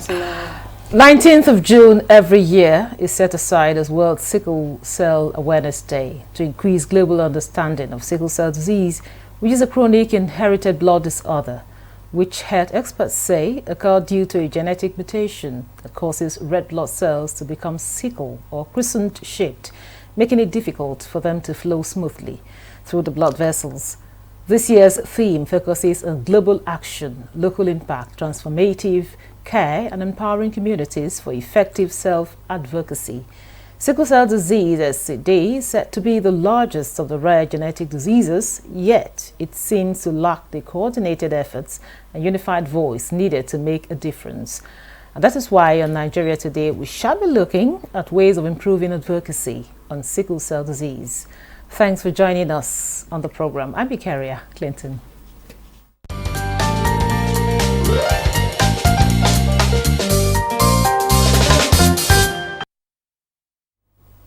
19th of June every year is set aside as World Sickle Cell Awareness Day to increase global understanding of sickle cell disease, which is a chronic inherited blood disorder, which health experts say occurs due to a genetic mutation that causes red blood cells to become sickle or crescent-shaped, making it difficult for them to flow smoothly through the blood vessels. This year's theme focuses on global action, local impact, transformative care, and empowering communities for effective self-advocacy. Sickle cell disease is said to be the largest of the rare genetic diseases, yet it seems to lack the coordinated efforts and unified voice needed to make a difference. And that is why on Nigeria Today we shall be looking at ways of improving advocacy on sickle cell disease. Thanks for joining us on the program. I'm Victoria Clinton.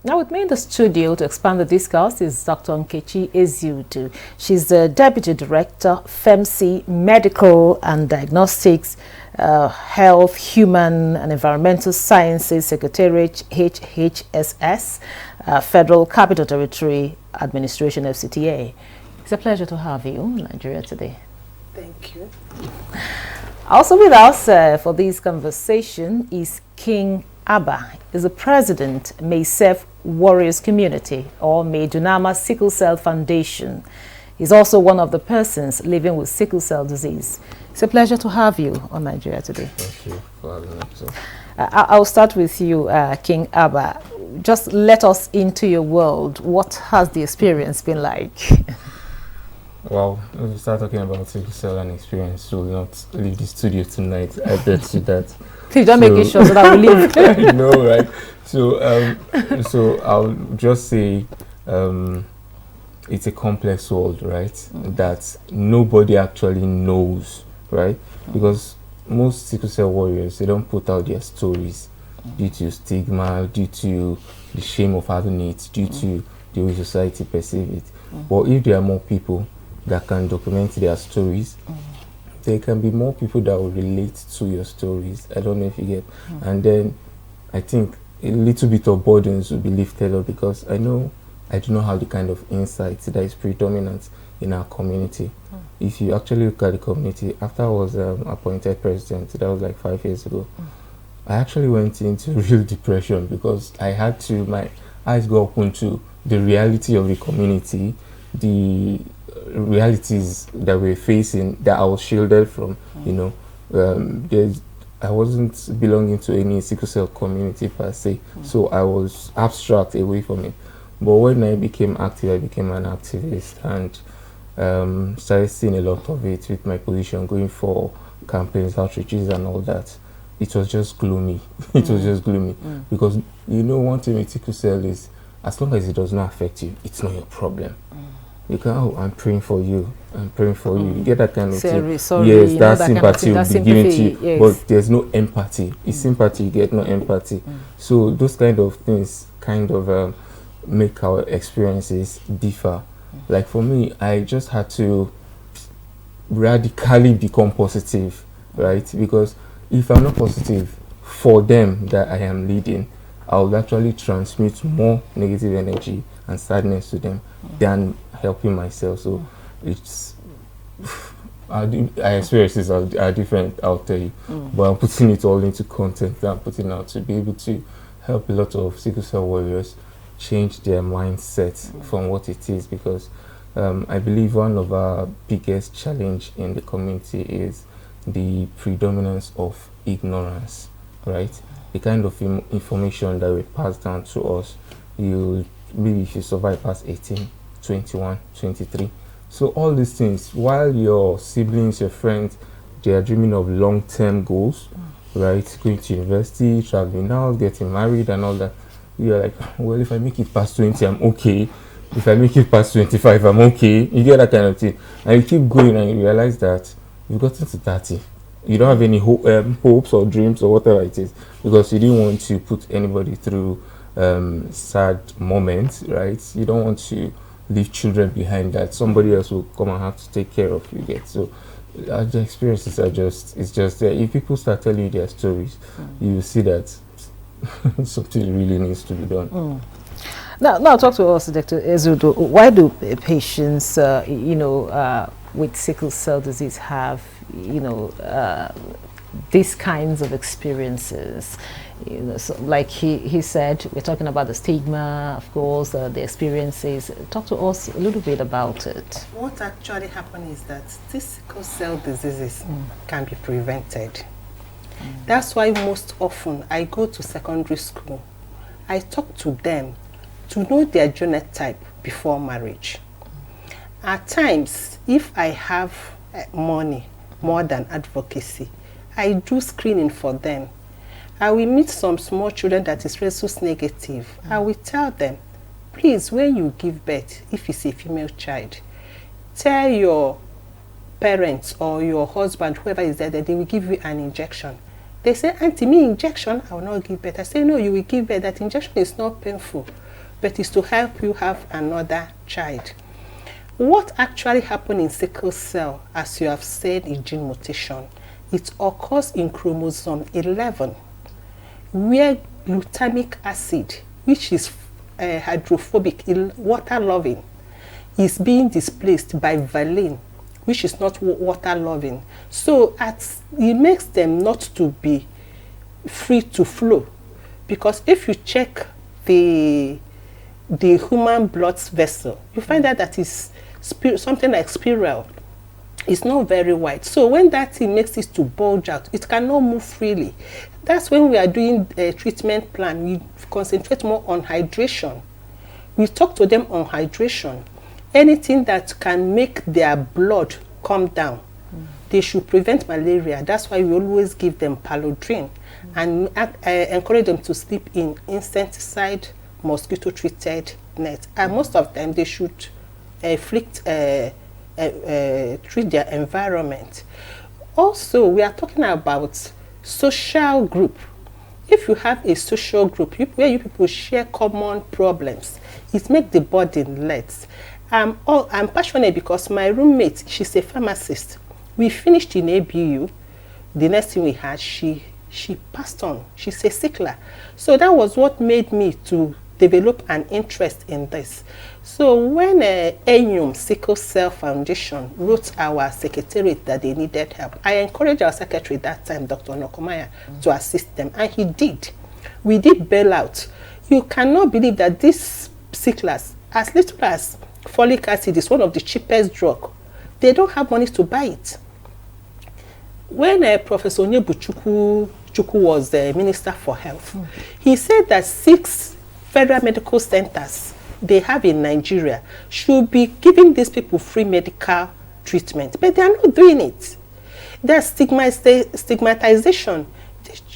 Now with me in the studio to expand the discourse is Dr. Nkechi Eziudu. She's the Deputy Director, FEMC Medical and Diagnostics, Health, Human and Environmental Sciences Secretariat, HHSS, Federal Capital Territory Administration, FCTA. It's a pleasure to have you in Nigeria Today. Thank you. Also with us for this conversation is King Abba, is the president, Maysef Warriors Community, or Dunama Sickle Cell Foundation. He's also one of the persons living with sickle cell disease. It's a pleasure to have you on Nigeria Today. Thank you for having me. I'll start with you, King Abba. Just let us into your world. What has the experience been like? Well, if we start talking about sickle cell and experience, we will not leave the studio tonight. I bet you that. Please don't make it short so that we leave. I know, right? So I'll just say it's a complex world, right? That nobody actually knows, right? Because most sickle cell warriors, they don't put out their stories due to stigma, due to the shame of having it, due to the way society perceives it. But if there are more people that can document their stories, there can be more people that will relate to your stories. I don't know if you get. And then I think a little bit of burdens will be lifted up, because I do not have the kind of insight that is predominant in our community. If you actually look at the community, after I was appointed president, that was like 5 years ago, I actually went into real depression, because I had to, my eyes go open to the reality of the community, the realities that we're facing that I was shielded from. I wasn't belonging to any sickle cell community per se, so I was abstract away from it. But when I became active, I became an activist, and started seeing a lot of it with my position, going for campaigns, outreaches and all that. It was just gloomy. It was just gloomy, because one thing with sickle cell is, as long as it does not affect you, it's not your problem. You can, I'm praying for you, I'm praying for you. You get that kind of thing. Sorry, yes, that sympathy will be given to you, yes. but there's no empathy. It's sympathy, you get no empathy. So those kind of things make our experiences differ. Like for me, I just had to radically become positive, right? Because if I'm not positive for them that I am leading, I will actually transmit more negative energy and sadness to them than helping myself. So it's our experiences are different, I'll tell you, but I'm putting it all into content that I'm putting out to be able to help a lot of sickle cell warriors change their mindset from what it is, because I believe one of our biggest challenge in the community is the predominance of ignorance, right? The kind of information that we pass down to us, maybe if you survive past 18, 21, 23. So all these things, while your siblings, your friends, they are dreaming of long-term goals, right? Going to university, traveling out, getting married and all that. You're like, well, if I make it past 20, I'm okay. If I make it past 25, I'm okay. You get that kind of thing. And you keep going and you realize that you've gotten to 30. You don't have any hopes or dreams or whatever it is, because you didn't want to put anybody through sad moments, right? You don't want to leave children behind that somebody else will come and have to take care of, you get. So The experiences are it's just there. If people start telling you their stories, you see that something really needs to be done. Now talk to us, Dr. Ezudo. Why do patients, with sickle cell disease have, these kinds of experiences? So like he said, we're talking about the stigma, of course, the experiences. Talk to us a little bit about it. What actually happens is that these sickle cell diseases can be prevented. That's why most often I go to secondary school. I talk to them to know their genotype before marriage. At times, if I have money more than advocacy, I do screening for them. I will meet some small children that is rhesus negative. I will tell them, please, when you give birth, if it's a female child, tell your parents or your husband, whoever is there, that they will give you an injection. They say, Auntie, me injection, I will not give birth. I say, no, you will give birth. That injection is not painful, but it's to help you have another child. What actually happens in sickle cell, as you have said, is gene mutation. It occurs in chromosome 11, where glutamic acid, which is hydrophobic, water-loving, is being displaced by valine, which is not water-loving. So it makes them not to be free to flow. Because if you check the human blood vessel, you find out that is something like spiral. It's not very wide. So when that thing makes it to bulge out, it cannot move freely. That's when we are doing a treatment plan. We concentrate more on hydration. We talk to them on hydration. Anything that can make their blood come down. They should prevent malaria. That's why we always give them paludrin and encourage them to sleep in insecticide, mosquito-treated net. And most of them, they should treat their environment. Also, we are talking about social group. If you have a social group where you people share common problems, it makes the burden less. I'm passionate because my roommate, she's a pharmacist. We finished in ABU. The next thing we had, she passed on. She's a sickler. So that was what made me to develop an interest in this. So when ENUM Sickle Cell Foundation wrote our secretariat that they needed help, I encouraged our secretary that time, Dr. Nokomaya, to assist them, and he did. We did bailout. You cannot believe that these sicklers, as little as folic acid is one of the cheapest drugs, they don't have money to buy it. When Professor Onyebuchukwu was the Minister for Health, he said that 6 federal medical centers they have in Nigeria should be giving these people free medical treatment, but they are not doing it. There's stigmatization.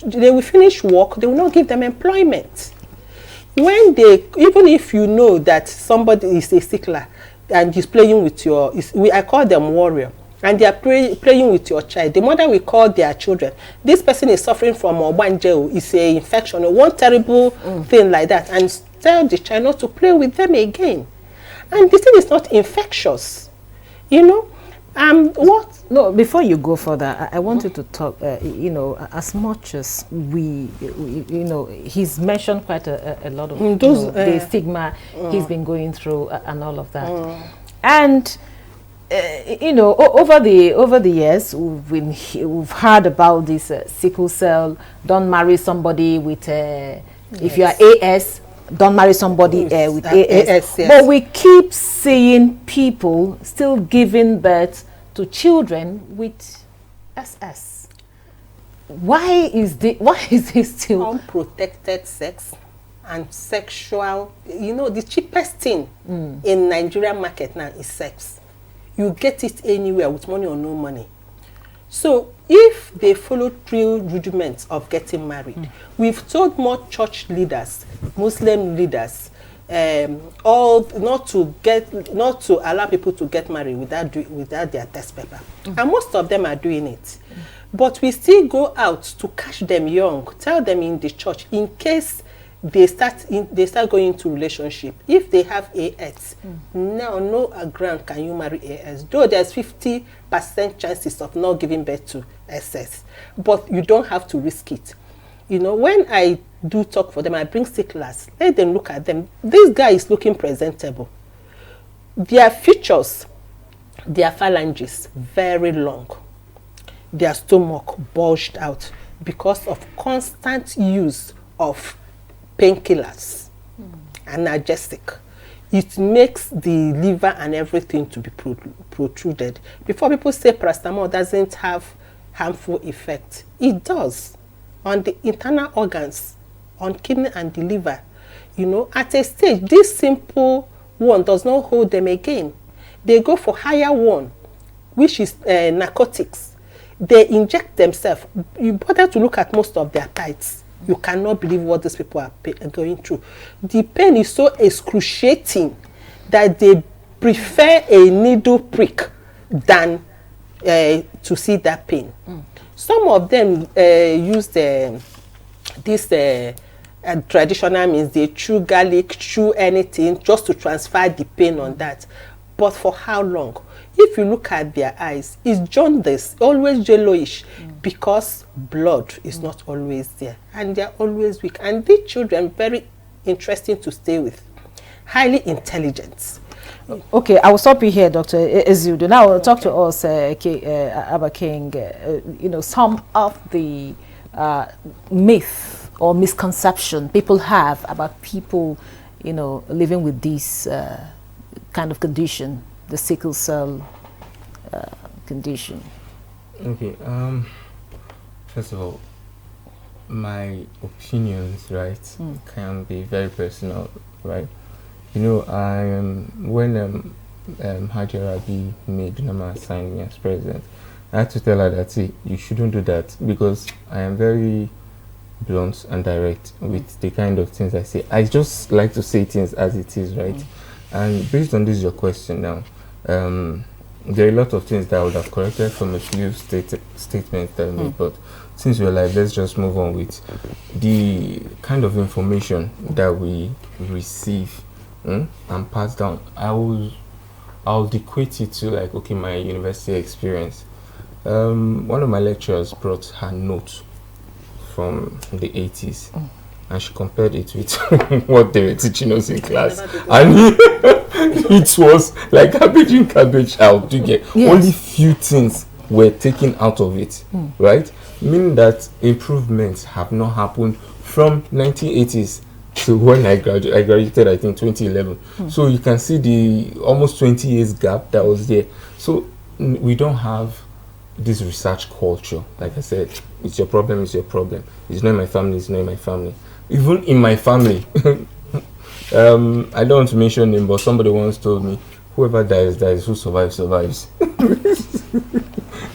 They will finish work, they will not give them employment. When even if you know that somebody is a sickler and is playing with I call them warrior, and they are playing with your child, the mother will call their children. This person is suffering from obanjeo, it's an infection, one terrible thing like that, and tell the child not to play with them again. And the thing is not infectious, what? No, before you go further, I wanted to talk, as much as he's mentioned quite a lot of the stigma he's been going through and all of that. And, over the years, we've heard about this sickle cell, don't marry somebody with, if you are AS, don't marry somebody with AS. Yes. But we keep seeing people still giving birth to children with SS. Why is this still unprotected sex and sexual? The cheapest thing in Nigerian market now is sex. You get it anywhere with money or no money. So if they follow 3 rudiments of getting married, we've told more church leaders, Muslim leaders, not to allow people to get married without their test paper. And most of them are doing it. But we still go out to catch them young, tell them in the church, in case they start going into relationship. If they have AS, now no ground can you marry AS. Though there's 50% chances of not giving birth to SS, but you don't have to risk it. You know, when I do talk for them, I bring sicklers, let them look at them. This guy is looking presentable. Their features, their phalanges, very long. Their stomach bulged out because of constant use of painkillers, analgesic. It makes the liver and everything to be protruded. Before people say paracetamol doesn't have harmful effect, it does on the internal organs, on kidney and the liver. You know, at a stage, this simple one does not hold them again. They go for higher one, which is narcotics. They inject themselves. You bother to look at most of their tithes. You cannot believe what these people are going through. The pain is so excruciating that they prefer a needle prick than to see that pain. Some of them use this traditional means. They chew garlic, chew anything just to transfer the pain on that. But for how long? If you look at their eyes, it's jaundice, always yellowish, because blood is not always there. And they're always weak. And these children, very interesting to stay with. Highly intelligent. Okay, I will stop you here, Dr. Ezeudu. Now, talk to us, Abba King, you know, some of the myth or misconception people have about people, you know, living with this kind of condition, the sickle cell condition. Okay, first of all, my opinions, right, can be very personal, right? You know, when Haji Rabi made Nama sign me as president, I had to tell her that, see, you shouldn't do that, because I am very blunt and direct with the kind of things I say. I just like to say things as it is, right? And based on this, your question now, there are a lot of things that I would have corrected from a few statements that I made, but since we're like, let's just move on with the kind of information that we receive and pass down. I'll equate it to, like, okay, my university experience. One of my lecturers brought her note from the 80s, and she compared it with what they were teaching us in class, and it was like cabbage in, cabbage out. You get only few things were taken out of it, right? Meaning that improvements have not happened from 1980s to when I graduated, I think 2011. So you can see the almost 20 years gap that was there. So we don't have this research culture. Like I said, it's your problem, it's your problem. It's not my family, it's not my family. Even in my family, I don't want to mention him, but somebody once told me, whoever dies, dies, who survives, survives.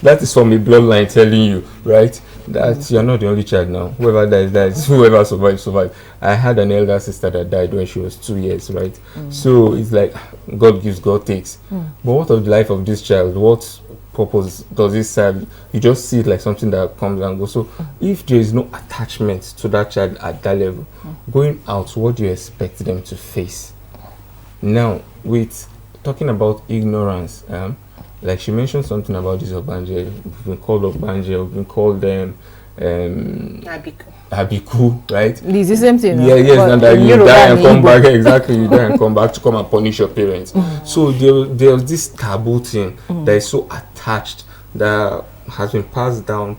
That is from a bloodline telling you, right, that you're not the only child now. Whoever dies, dies. Whoever survives, survives. I had an elder sister that died when she was 2 years, right? So it's like, God gives, God takes. But what of the life of this child? What purpose does it serve? You just see it like something that comes and goes. So if there is no attachment to that child at that level, going out, what do you expect them to face? Now, with talking about ignorance, like she mentioned something about this Ogbanje. We've been called Ogbanje, we've been called them Abiku, right? It's the same thing. Yeah, yes, and that you die and come back. Exactly, you die and come back to come and punish your parents. So there's this taboo thing that is so attached, that has been passed down.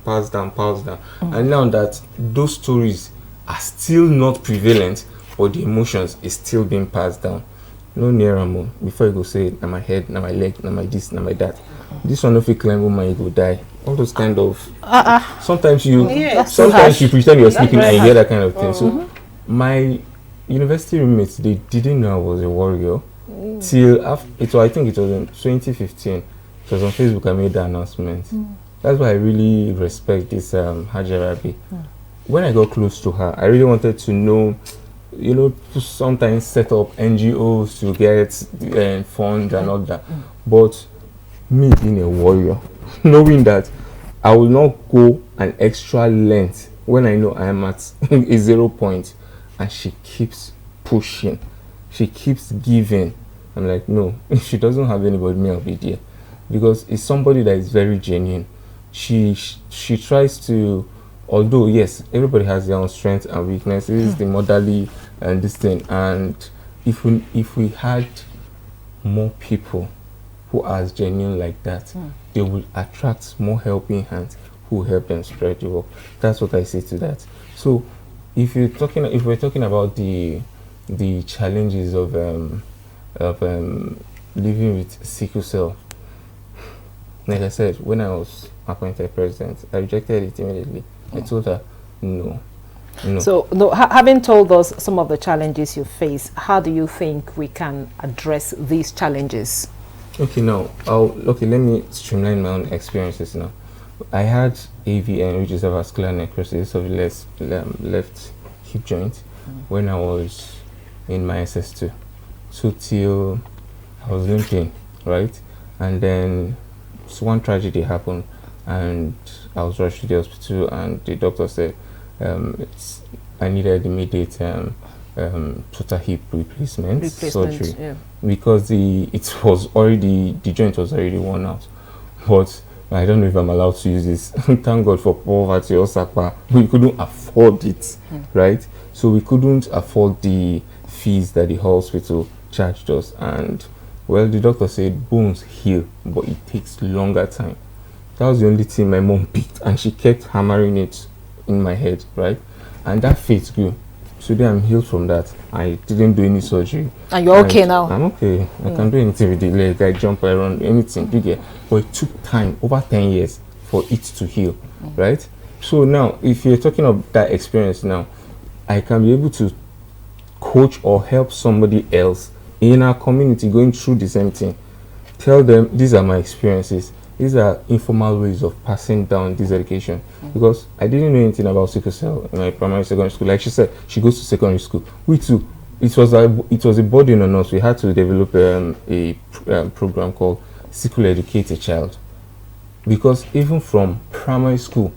And now that those stories are still not prevalent, but the emotions is still being passed down. No nearer more. Before you go say, na my head, na my leg, na my this, na my that. This one, if you climb woman, you go die. All those kind of. Sometimes you pretend you're sleeping and you hear that kind of thing. So my university roommates, they didn't know I was a warrior till after. I think it was in 2015. It was on Facebook. I made the announcement. That's why I really respect this Haji Rabi. When I got close to her, I really wanted to know. You know, to sometimes set up NGOs to get funds and all that. But me being a warrior, knowing that I will not go an extra length when I know I am at a 0 point, and she keeps pushing. She keeps giving. I'm like, no, she doesn't have anybody me of it here, because it's somebody that is very genuine. She tries to, although yes, everybody has their own strengths and weaknesses, the motherly and this thing. And if we had more people who are as genuine like that, they will attract more helping hands who help them spread the work. That's what I say to that. So if we're talking about the challenges of living with sickle cell, like I said, when I was appointed president, I rejected it immediately. I told her no. So having told us some of the challenges you face, how do you think we can address these challenges? Okay, now let me streamline my own experiences now. I had AVN, which is a vascular necrosis of the left hip joint, when I was in my SS2. So till I was limping, right? And then one tragedy happened, and I was rushed to the hospital, and the doctor said I needed immediate total hip replacement surgery, because the joint was already worn out. But I don't know if I'm allowed to use this. Thank God for poverty or SAPA. We couldn't afford it, right? So we couldn't afford the fees that the hospital charged us. And well, the doctor said bones heal, but it takes longer time. That was the only thing my mom picked, and she kept hammering it in my head, right? And that faith grew. Today I'm healed from that. I didn't do any surgery. And you're okay now? I'm okay. I can do anything with the leg. I jump around, anything. You get. But it took time, over 10 years, for it to heal, right? So now, if you're talking about that experience now, I can be able to coach or help somebody else in our community going through the same thing. Tell them, these are my experiences. These are informal ways of passing down this education, because I didn't know anything about sickle cell in my primary, secondary school. Like she said, she goes to secondary school. We too, it was a burden on us. We had to develop a program called Sickle Educate a Child, because even from primary school,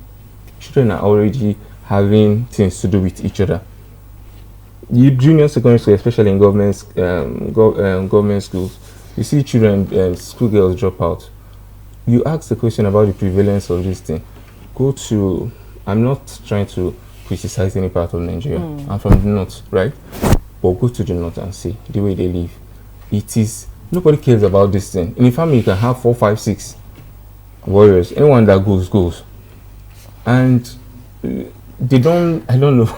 children are already having things to do with each other. Junior secondary school, especially in government schools, you see children, schoolgirls drop out. You ask the question about the prevalence of this thing. I'm not trying to criticize any part of Nigeria. I'm from the north, right? But go to the north and see the way they live. Nobody cares about this thing. In a family, you can have 4, 5, 6 warriors. Anyone that goes. And they don't, I don't know.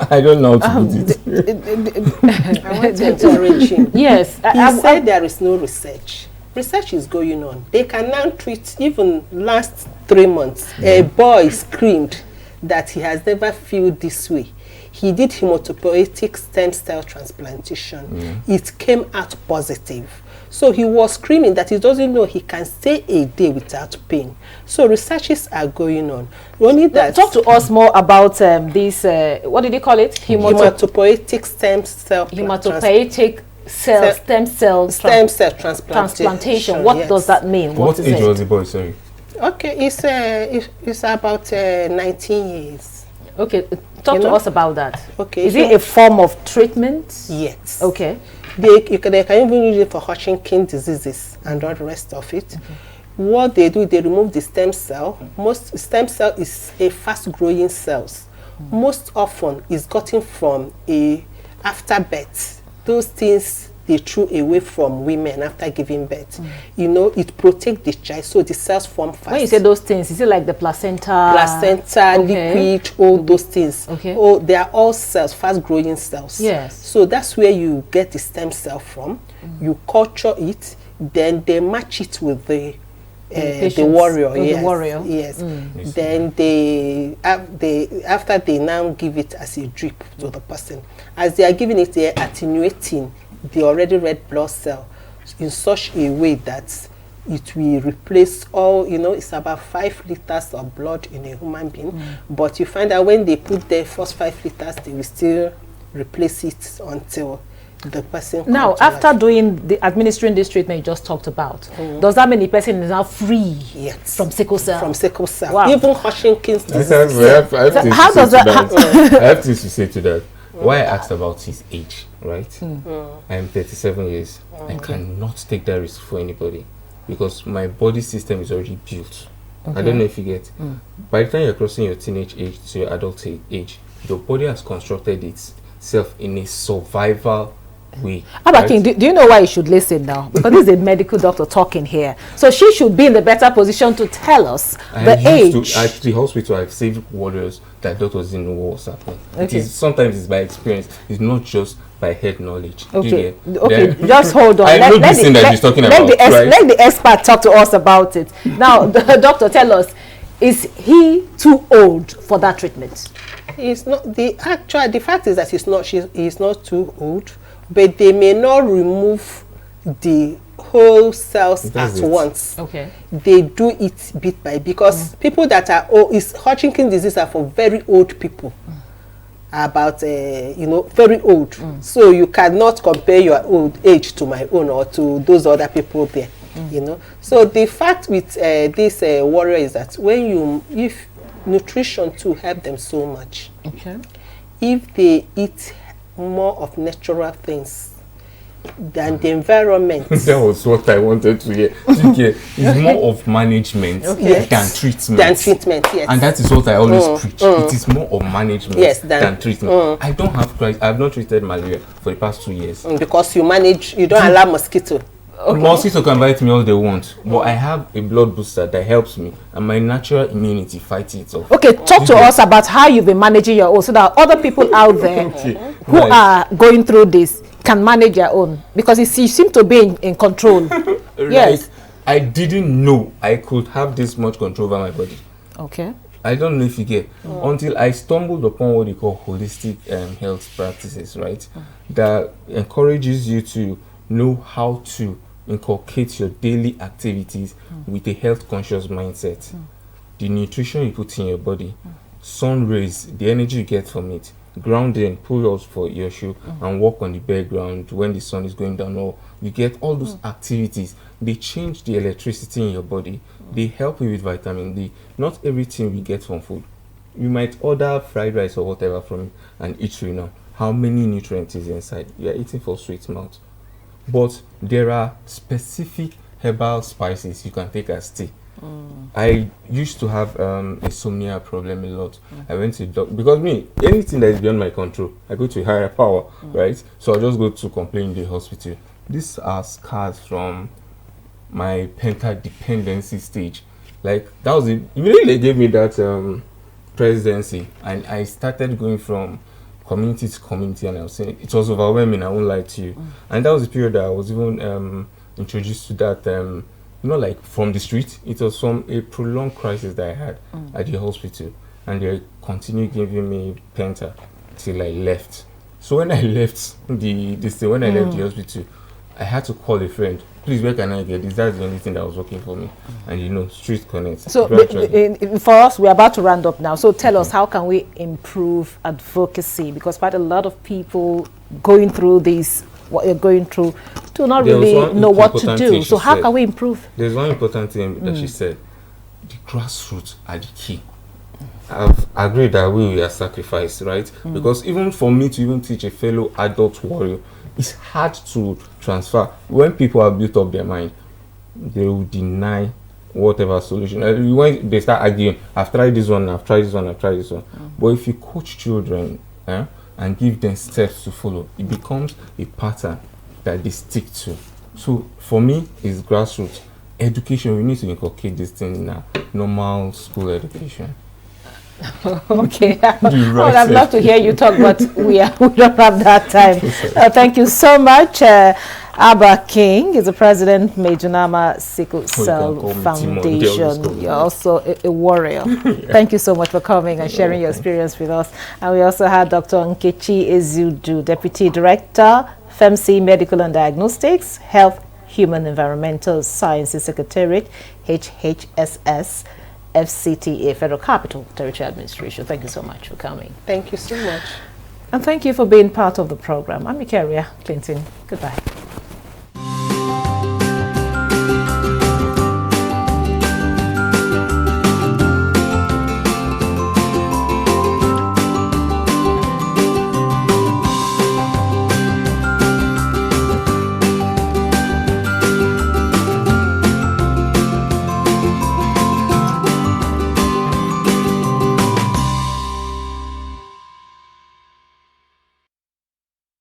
I don't know how to put it. I want to encourage him. Yes. He said there is no research. Research is going on. They can now treat, even last 3 months, a boy screamed that he has never felt this way. He did hematopoietic stem cell transplantation. It came out positive. So he was screaming that he doesn't know he can stay a day without pain. So researches are going on. Only that. Talk to us more about this, what did you call it? Hematopoietic stem cell stem cell transplantation. What does that mean? What age was the boy, sorry? Okay, it's about 19 years. Okay, talk to us about that. Okay, is it a form of treatment? Yes. Okay. They can even use it for Hodgkin diseases and all the rest of it. What they do, they remove the stem cell. Most stem cell is a fast-growing cells. Most often is gotten from after birth. Those things they threw away from women after giving birth. You know, it protects the child, so the cells form fast. When you say those things, is it like the placenta? Liquid, all those things. Okay. Oh, they are all cells, fast-growing cells. Yes. So that's where you get the stem cell from. You culture it, then they match it with the warrior. The warrior. Yes. Then after they now give it as a drip to the person. As they are giving it, they are attenuating the already red blood cell in such a way that it will replace all, it's about 5 liters of blood in a human being. But you find that when they put the first 5 liters, they will still replace it until the person. Now, after administering this treatment you just talked about, does that mean the person is now free? Yes. From sickle cell? From sickle cell. Wow. Even Hodgkin disease. I have things to say to that. Why I asked about his age, right? I am 37 years. I cannot take that risk for anybody because my body system is already built. I don't know if you get. By the time you're crossing your teenage age to your adult age, your body has constructed itself in a survival way. Abakin, do you know why you should listen now? Because this is a medical doctor talking here. So she should be in the better position to tell us the age. At the hospital, I've saved warriors that doctors didn't know what was happening. Sometimes it's by experience. It's not just by head knowledge. Okay, just hold on. Let the expert talk to us about it. Now, the doctor, tell us, is he too old for that treatment? He's not. The fact is that he's not too old, but they may not remove the whole cells at once. Okay. They do it bit by bit because people that are old, Hodgkin's disease are for very old people. About very old, so you cannot compare your old age to my own or to those other people there. So the fact with this warrior is that if nutrition to help them so much, if they eat more of natural things than the environment. That was what I wanted to hear. It's more of management than treatment. Yes. And that is what I always preach. It is more of management than treatment. I have not treated malaria for the past 2 years. Because you don't allow mosquito. Mosquito can bite me all they want, but I have a blood booster that helps me, and my natural immunity fights it off. Okay, talk to us about how you've been managing your own, so that other people out there who are going through this can manage their own, because you seem to be in control. Yes. I didn't know I could have this much control over my body. Okay. I don't know if you get, until I stumbled upon what you call holistic health practices, right? That encourages you to know how to inculcate your daily activities with a health conscious mindset. The nutrition you put in your body, sun rays, the energy you get from it, grounding, pull ups for your shoe, and walk on the bare ground when the sun is going down, or you get all those activities. They change the electricity in your body. They help you with vitamin D. Not everything we get from food. You might order fried rice or whatever from an eatery now. How many nutrients is inside? You are eating for sweet mouth. But there are specific herbal spices you can take as tea. I used to have insomnia problem a lot. I went to doctor because anything that is beyond my control, I go to a higher power, right? So I just go to complain in the hospital. These are scars from my penta-dependency stage. Like that was it. Immediately they gave me that presidency, and I started going from community to community, and I was saying it was overwhelming. I won't lie to you. And that was the period that I was even introduced to that. Like from the street. It was from a prolonged crisis that I had at the hospital, and they continued giving me penta till I left. So when I left the hospital, I had to call a friend. Please, where can I get this? That's the only thing that was working for me. And street connect. So for us, we're about to round up now. So tell us, how can we improve advocacy? Because quite a lot of people going through this, what you're going through, do not really know what to do. So how can we improve? There's one important thing that she said. The grassroots are the key. I've agreed that we are sacrificed, right? Because even for me to even teach a fellow adult warrior, it's hard to transfer. When people have built up their mind, they will deny whatever solution. When they start arguing, I've tried this one, I've tried this one, I've tried this one. But if you coach children and give them steps to follow, it becomes a pattern that they stick to. So for me, it's grassroots education. We need to inculcate this thing in our normal school education. Okay, I would have loved to hear you talk, but we don't have that time. Thank you so much. Abba King is the president, Mejunama Sickle Cell Foundation. You're also a warrior. Thank you so much for coming and sharing your experience with us. And we also had Dr. Nkechi Ezudu, Deputy Director, FEMC Medical and Diagnostics, Health, Human Environmental Sciences Secretariat, HHSS, FCTA, Federal Capital Territory Administration. Thank you so much for coming. Thank you so much. And thank you for being part of the program. I'm Ikaria Clinton. Goodbye.